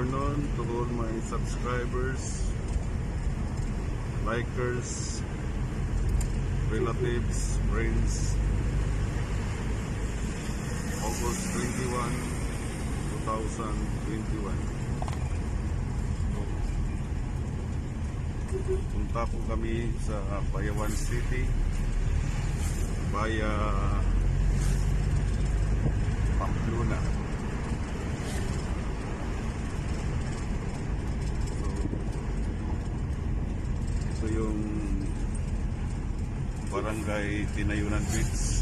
afternoon to all my subscribers, likers, relatives, friends. August 21, 2021. Punta po kami sa Bayawan City, Pamplona. So yung barangay Tinayunan Beach.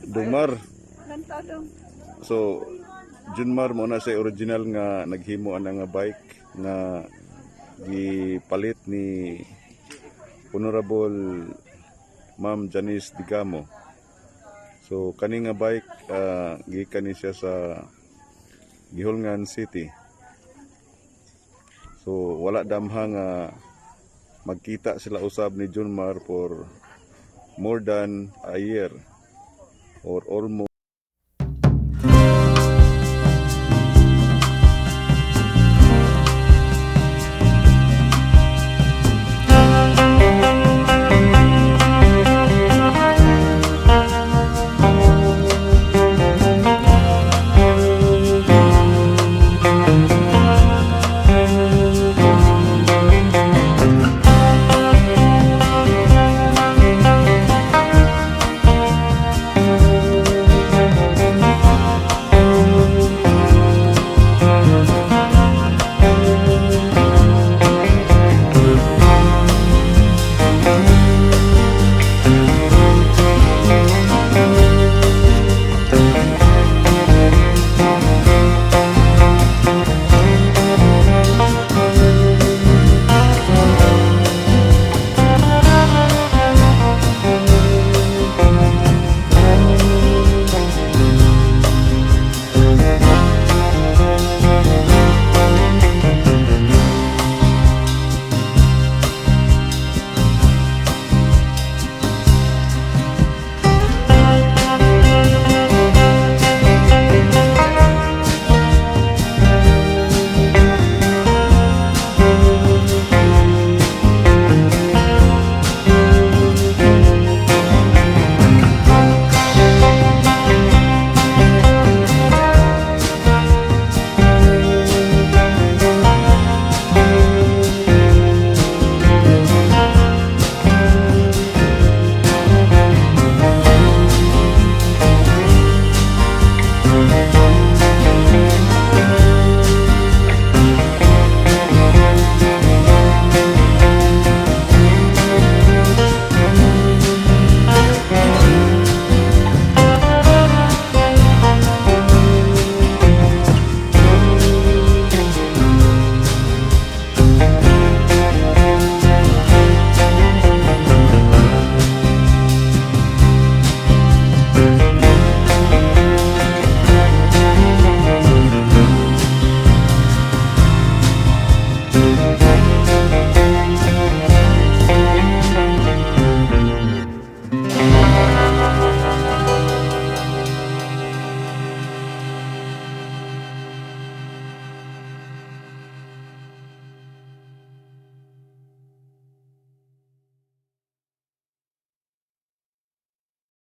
Dumar. So, Junmar mo na sa original nga naghimo ana nga bike nga gipalit ni Honorable Ma'am Janice Digamo. So, kani nga bike gikan ni siya sa Guihulngan City. So, wala damha nga magkita sila usab ni Junmar for more than a year or almost